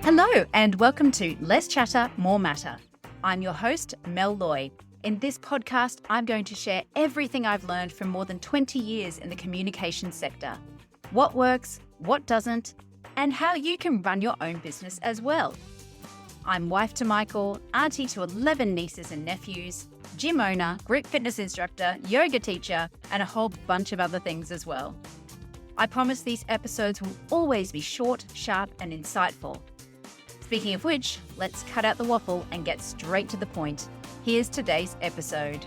Hello and welcome to Less Chatter, More Matter. I'm your host, Mel Loy. In this podcast, I'm going to share everything I've learned from more than 20 years in the communications sector. What works, what doesn't, and how you can run your own business as well. I'm wife to Michael, auntie to 11 nieces and nephews, gym owner, group fitness instructor, yoga teacher, and a whole bunch of other things as well. I promise these episodes will always be short, sharp, and insightful. Speaking of which, let's cut out the waffle and get straight to the point. Here's today's episode.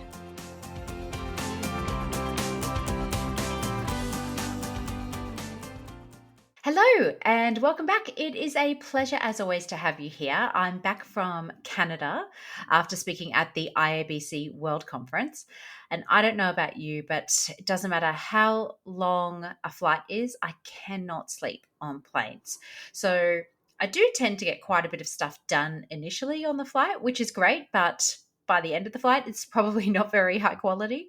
Hello and welcome back. It is a pleasure as always to have you here. I'm back from Canada after speaking at the IABC World Conference. And I don't know about you, but it doesn't matter how long a flight is, I cannot sleep on planes. So I do tend to get quite a bit of stuff done initially on the flight, which is great, but by the end of the flight, it's probably not very high quality.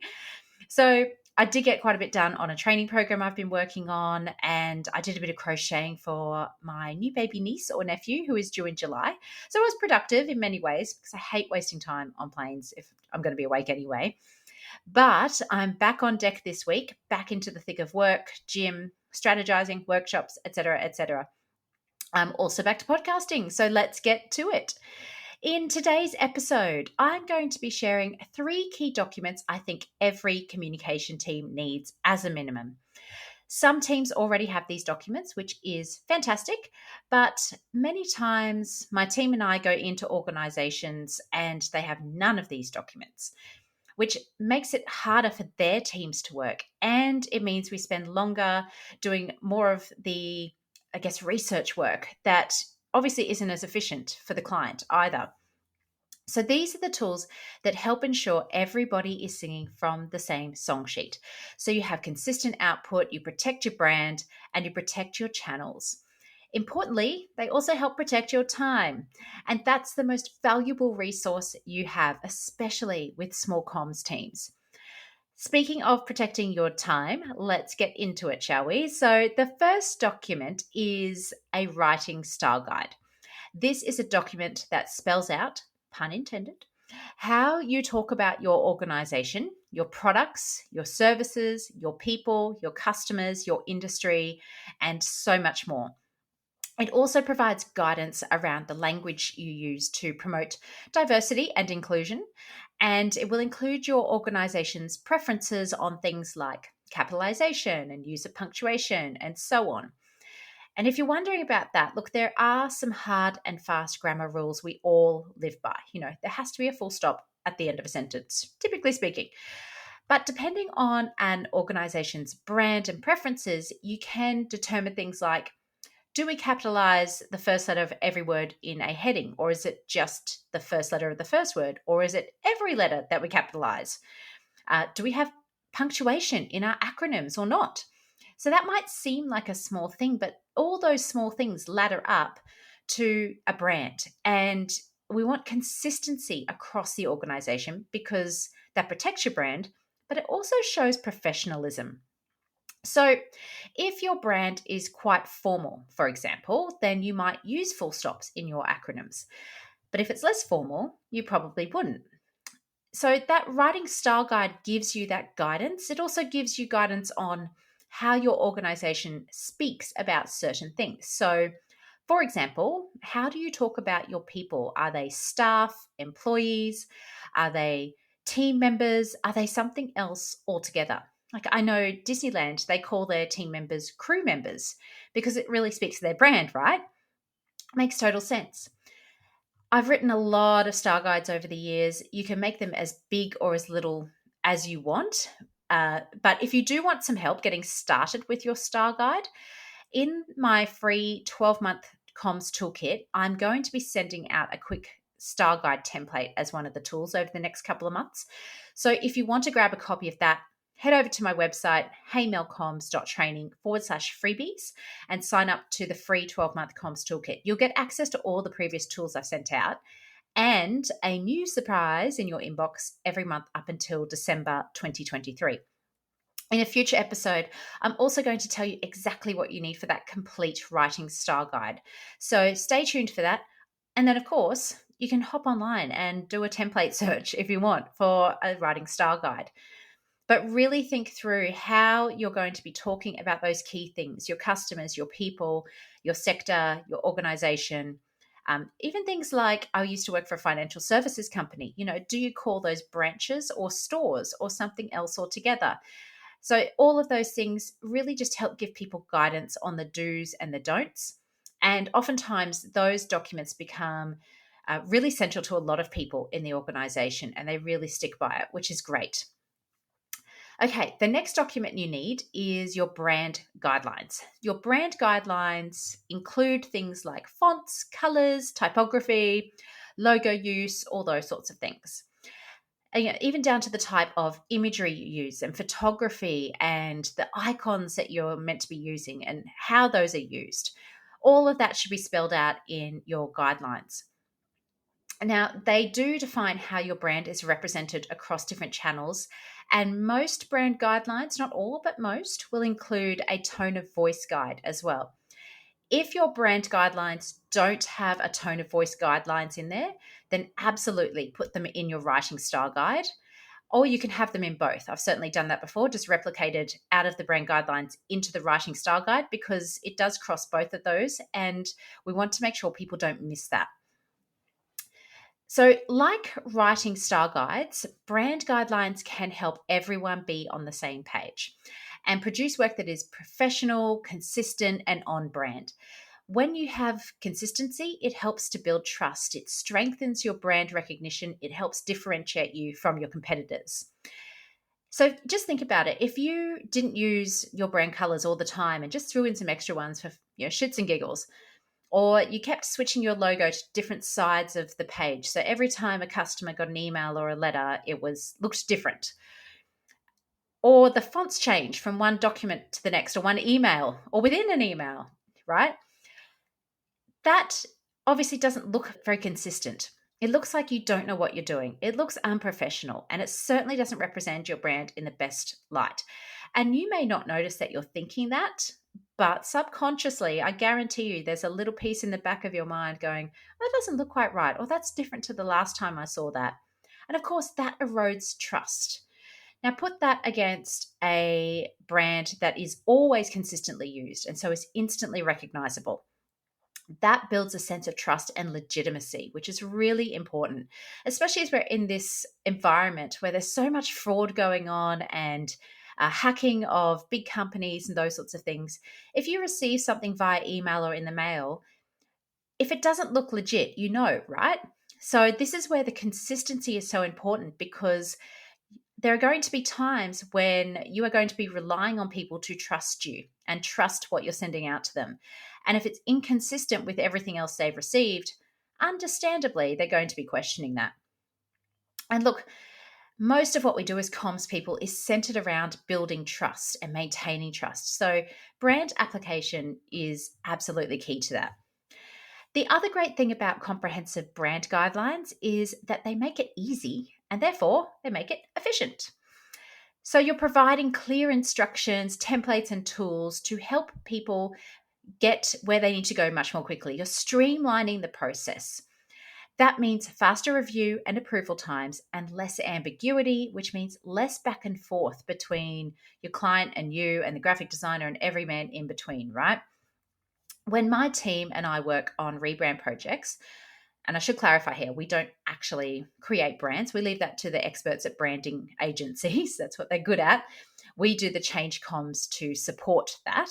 So I did get quite a bit done on a training program I've been working on, and I did a bit of crocheting for my new baby niece or nephew who is due in July. So it was productive in many ways because I hate wasting time on planes if I'm going to be awake anyway. But I'm back on deck this week, back into the thick of work, gym, strategizing, workshops, etc., etc. I'm also back to podcasting, so let's get to it. In today's episode, I'm going to be sharing 3 key documents I think every communication team needs as a minimum. Some teams already have these documents, which is fantastic, but many times my team and I go into organizations and they have none of these documents, which makes it harder for their teams to work. And it means we spend longer doing more of the research work that obviously isn't as efficient for the client either. So these are the tools that help ensure everybody is singing from the same song sheet. So you have consistent output, you protect your brand, and you protect your channels. Importantly, they also help protect your time. And that's the most valuable resource you have, especially with small comms teams. Speaking of protecting your time, let's get into it, shall we? So the first document is a writing style guide. This is a document that spells out, pun intended, how you talk about your organization, your products, your services, your people, your customers, your industry, and so much more. It also provides guidance around the language you use to promote diversity and inclusion, and it will include your organization's preferences on things like capitalization and use of punctuation and so on. And if you're wondering about that, look, there are some hard and fast grammar rules we all live by. There has to be a full stop at the end of a sentence, typically speaking. But depending on an organization's brand and preferences, you can determine things like, do we capitalize the first letter of every word in a heading, or is it just the first letter of the first word, or is it every letter that we capitalize? Do we have punctuation in our acronyms or not? So that might seem like a small thing, but all those small things ladder up to a brand. And we want consistency across the organization because that protects your brand, but it also shows professionalism. So if your brand is quite formal, for example, then you might use full stops in your acronyms. But if it's less formal, you probably wouldn't. So that writing style guide gives you that guidance. It also gives you guidance on how your organization speaks about certain things. So, for example, how do you talk about your people? Are they staff, employees? Are they team members? Are they something else altogether? Like I know Disneyland, they call their team members crew members because it really speaks to their brand, right? Makes total sense. I've written a lot of style guides over the years. You can make them as big or as little as you want. But if you do want some help getting started with your style guide, in my free 12-month comms toolkit, I'm going to be sending out a quick style guide template as one of the tools over the next couple of months. So if you want to grab a copy of that, head over to my website, heymelcoms.training/freebies and sign up to the free 12-month comms toolkit. You'll get access to all the previous tools I've sent out and a new surprise in your inbox every month up until December 2023. In a future episode, I'm also going to tell you exactly what you need for that complete writing style guide. So stay tuned for that. And then, of course, you can hop online and do a template search if you want for a writing style guide. But really think through how you're going to be talking about those key things, your customers, your people, your sector, your organization. Even things like, I used to work for a financial services company. Do you call those branches or stores or something else altogether? So, all of those things really just help give people guidance on the do's and the don'ts. And oftentimes, those documents become really central to a lot of people in the organization and they really stick by it, which is great. Okay, the next document you need is your brand guidelines. Your brand guidelines include things like fonts, colors, typography, logo use, all those sorts of things. And, even down to the type of imagery you use and photography and the icons that you're meant to be using and how those are used. All of that should be spelled out in your guidelines. Now, they do define how your brand is represented across different channels, and most brand guidelines, not all, but most, will include a tone of voice guide as well. If your brand guidelines don't have a tone of voice guidelines in there, then absolutely put them in your writing style guide, or you can have them in both. I've certainly done that before, just replicated out of the brand guidelines into the writing style guide because it does cross both of those, and we want to make sure people don't miss that. So, like writing style guides, brand guidelines can help everyone be on the same page and produce work that is professional, consistent, and on brand. When you have consistency, it helps to build trust. It strengthens your brand recognition. It helps differentiate you from your competitors. So just think about it. If you didn't use your brand colors all the time and just threw in some extra ones for shits and giggles, or you kept switching your logo to different sides of the page. So every time a customer got an email or a letter, looked different. Or the fonts change from one document to the next, or one email, or within an email, right? That obviously doesn't look very consistent. It looks like you don't know what you're doing. It looks unprofessional, and it certainly doesn't represent your brand in the best light. And you may not notice that you're thinking that, but subconsciously, I guarantee you there's a little piece in the back of your mind going, that doesn't look quite right, or that's different to the last time I saw that. And of course, that erodes trust. Now, put that against a brand that is always consistently used and so is instantly recognizable. That builds a sense of trust and legitimacy, which is really important, especially as we're in this environment where there's so much fraud going on and hacking of big companies and those sorts of things. If you receive something via email or in the mail, if it doesn't look legit, right? So, this is where the consistency is so important because there are going to be times when you are going to be relying on people to trust you and trust what you're sending out to them. And if it's inconsistent with everything else they've received, understandably, they're going to be questioning that. And look, most of what we do as comms people is centered around building trust and maintaining trust. So, brand application is absolutely key to that. The other great thing about comprehensive brand guidelines is that they make it easy and therefore they make it efficient. So you're providing clear instructions, templates, and tools to help people get where they need to go much more quickly. You're streamlining the process. That means faster review and approval times and less ambiguity, which means less back and forth between your client and you and the graphic designer and every man in between, right? When my team and I work on rebrand projects, and I should clarify here, we don't actually create brands. We leave that to the experts at branding agencies. That's what they're good at. We do the change comms to support that.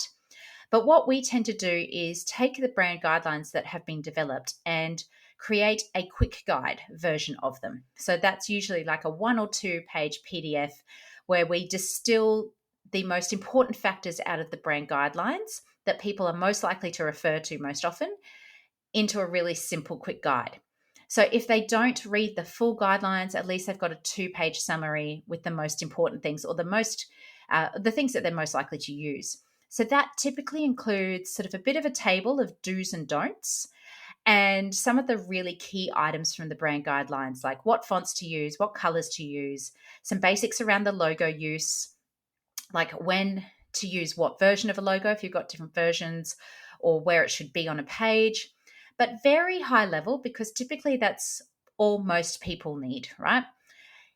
But what we tend to do is take the brand guidelines that have been developed and create a quick guide version of them. So that's usually like a 1 or 2 page PDF where we distill the most important factors out of the brand guidelines that people are most likely to refer to most often into a really simple, quick guide. So if they don't read the full guidelines, at least they've got a 2 page summary with the most important things or the things that they're most likely to use. So that typically includes sort of a bit of a table of do's and don'ts and some of the really key items from the brand guidelines, like what fonts to use, what colors to use, some basics around the logo use, like when to use what version of a logo if you've got different versions, or where it should be on a page, but very high level because typically that's all most people need, right?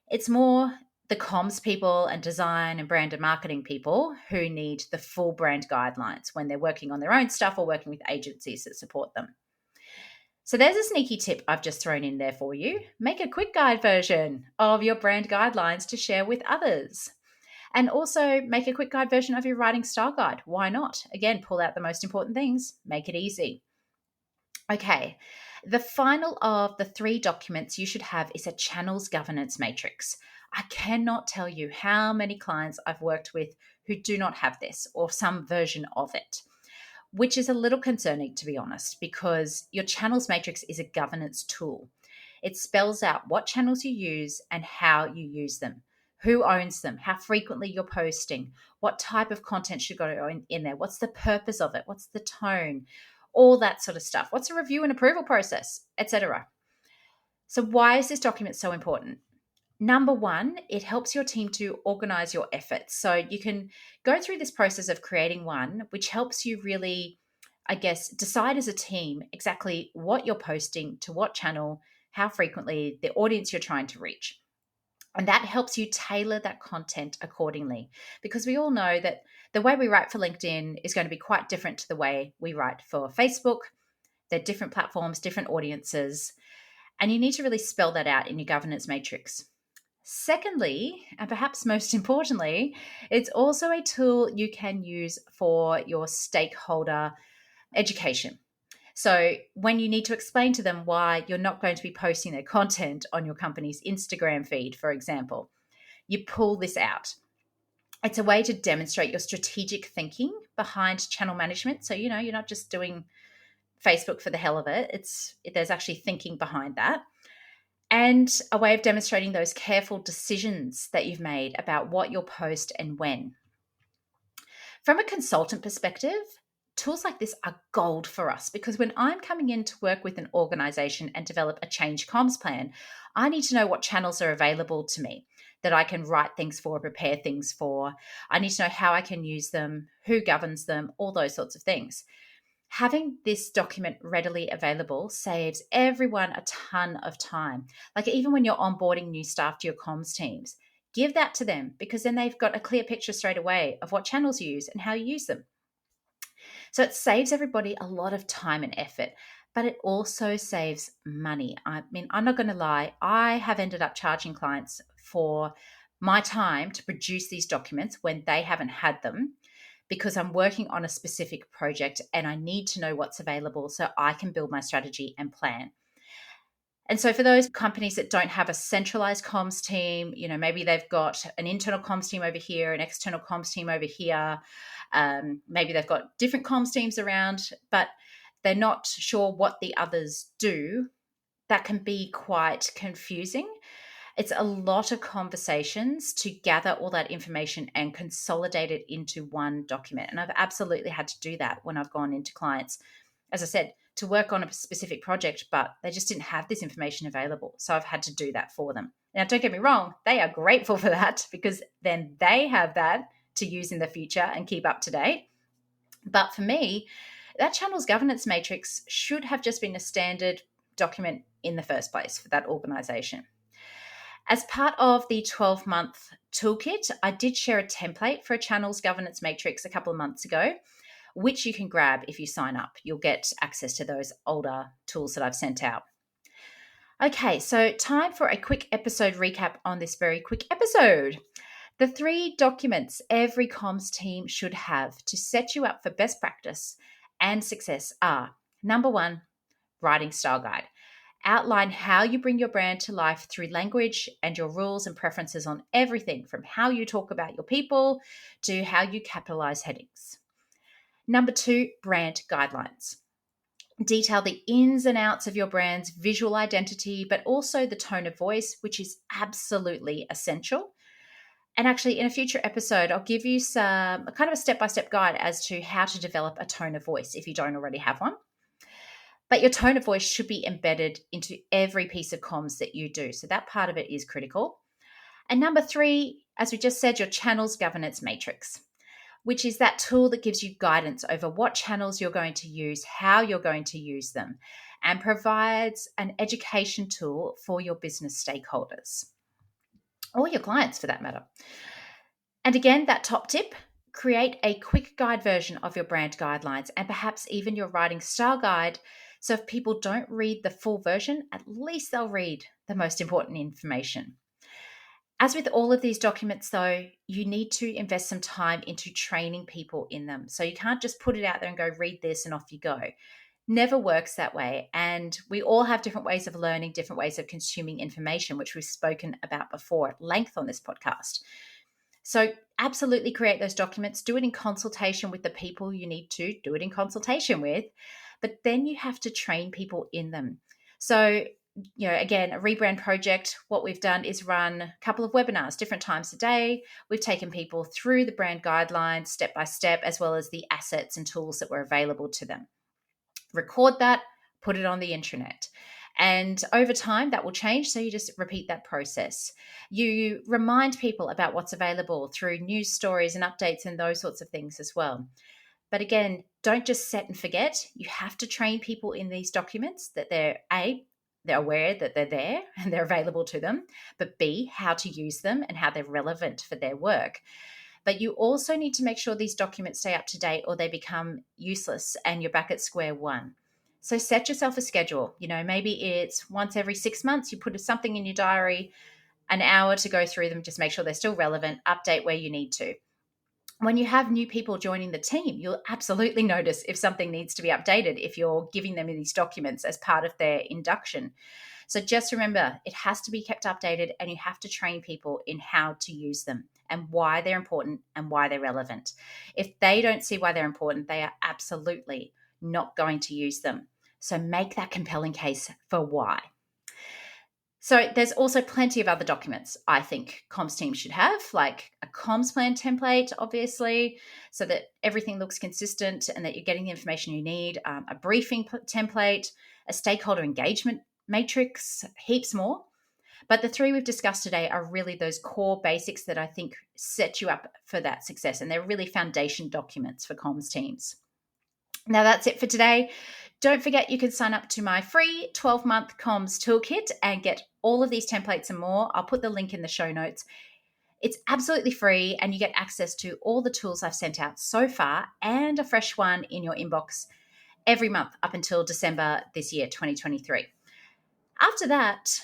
It's more the comms people and design and brand and marketing people who need the full brand guidelines when they're working on their own stuff or working with agencies that support them. So there's a sneaky tip I've just thrown in there for you. Make a quick guide version of your brand guidelines to share with others. And also make a quick guide version of your writing style guide. Why not? Again, pull out the most important things, make it easy. Okay, the final of the 3 documents you should have is a channels governance matrix. I cannot tell you how many clients I've worked with who do not have this or some version of it, which is a little concerning, to be honest, because your channels matrix is a governance tool. It spells out what channels you use and how you use them, who owns them, how frequently you're posting, what type of content should go in there, what's the purpose of it, what's the tone, all that sort of stuff. What's a review and approval process, etc. So why is this document so important? Number one, it helps your team to organize your efforts. So you can go through this process of creating one, which helps you really, I guess, decide as a team exactly what you're posting to what channel, how frequently, the audience you're trying to reach. And that helps you tailor that content accordingly, because we all know that the way we write for LinkedIn is going to be quite different to the way we write for Facebook. They're different platforms, different audiences, and you need to really spell that out in your governance matrix. Secondly, and perhaps most importantly, it's also a tool you can use for your stakeholder education. So when you need to explain to them why you're not going to be posting their content on your company's Instagram feed, for example, you pull this out. It's a way to demonstrate your strategic thinking behind channel management. So, you're not just doing Facebook for the hell of it. There's actually thinking behind that. And a way of demonstrating those careful decisions that you've made about what you'll post and when. From a consultant perspective, tools like this are gold for us, because when I'm coming in to work with an organization and develop a change comms plan, I need to know what channels are available to me that I can write things for, prepare things for. I need to know how I can use them, who governs them, all those sorts of things. Having this document readily available saves everyone a ton of time. Like even when you're onboarding new staff to your comms teams, give that to them, because then they've got a clear picture straight away of what channels you use and how you use them. So it saves everybody a lot of time and effort, but it also saves money. I mean, I'm not going to lie, I have ended up charging clients for my time to produce these documents when they haven't had them, because I'm working on a specific project and I need to know what's available so I can build my strategy and plan. And so for those companies that don't have a centralized comms team, maybe they've got an internal comms team over here, an external comms team over here. Maybe they've got different comms teams around, but they're not sure what the others do. That can be quite confusing. It's a lot of conversations to gather all that information and consolidate it into one document. And I've absolutely had to do that when I've gone into clients, as I said, to work on a specific project, but they just didn't have this information available. So I've had to do that for them. Now, don't get me wrong, they are grateful for that, because then they have that to use in the future and keep up to date. But for me, that channels governance matrix should have just been a standard document in the first place for that organization. As part of the 12-month toolkit, I did share a template for a channels governance matrix a couple of months ago, which you can grab if you sign up. You'll get access to those older tools that I've sent out. Okay, so time for a quick episode recap on this very quick episode. The 3 documents every comms team should have to set you up for best practice and success are: number 1, writing style guide. Outline how you bring your brand to life through language and your rules and preferences on everything from how you talk about your people to how you capitalize headings. Number 2, brand guidelines. Detail the ins and outs of your brand's visual identity, but also the tone of voice, which is absolutely essential. And actually, in a future episode, I'll give you some kind of a step-by-step guide as to how to develop a tone of voice if you don't already have one. But your tone of voice should be embedded into every piece of comms that you do. So that part of it is critical. And number 3, as we just said, your channels governance matrix, which is that tool that gives you guidance over what channels you're going to use, how you're going to use them, and provides an education tool for your business stakeholders, or your clients for that matter. And again, that top tip, create a quick guide version of your brand guidelines and perhaps even your writing style guide. So if people don't read the full version, at least they'll read the most important information. As with all of these documents, though, you need to invest some time into training people in them. So you can't just put it out there and go, read this and off you go. Never works that way. And we all have different ways of learning, different ways of consuming information, which we've spoken about before at length on this podcast. So absolutely create those documents, do it in consultation with the people you need to do it in consultation with, but then you have to train people in them. So, again, a rebrand project, what we've done is run a couple of webinars, different times a day. We've taken people through the brand guidelines step by step, as well as the assets and tools that were available to them. Record that, put it on the intranet. And over time, that will change. So you just repeat that process. You remind people about what's available through news stories and updates and those sorts of things as well. But again, don't just set and forget. You have to train people in these documents that they're aware that they're there and they're available to them, but B, how to use them and how they're relevant for their work. But you also need to make sure these documents stay up to date or they become useless and you're back at square one. So set yourself a schedule. Maybe it's once every 6 months, you put something in your diary, an hour to go through them, just make sure they're still relevant, update where you need to. When you have new people joining the team, you'll absolutely notice if something needs to be updated if you're giving them these documents as part of their induction. So just remember, it has to be kept updated and you have to train people in how to use them and why they're important and why they're relevant. If they don't see why they're important, they are absolutely not going to use them. So make that compelling case for why. So there's also plenty of other documents I think comms teams should have, like a comms plan template, obviously, so that everything looks consistent and that you're getting the information you need, a briefing template, a stakeholder engagement matrix, heaps more. But the 3 we've discussed today are really those core basics that I think set you up for that success. And they're really foundation documents for comms teams. Now that's it for today. Don't forget you can sign up to my free 12-month comms toolkit and get all of these templates and more. I'll put the link in the show notes. It's absolutely free and you get access to all the tools I've sent out so far and a fresh one in your inbox every month up until December this year, 2023. After that,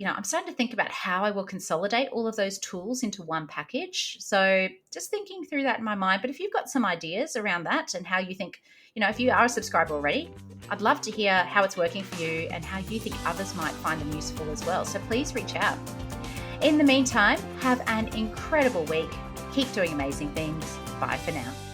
I'm starting to think about how I will consolidate all of those tools into one package. So just thinking through that in my mind. But if you've got some ideas around that and how you think, if you are a subscriber already, I'd love to hear how it's working for you and how you think others might find them useful as well. So please reach out. In the meantime, have an incredible week. Keep doing amazing things. Bye for now.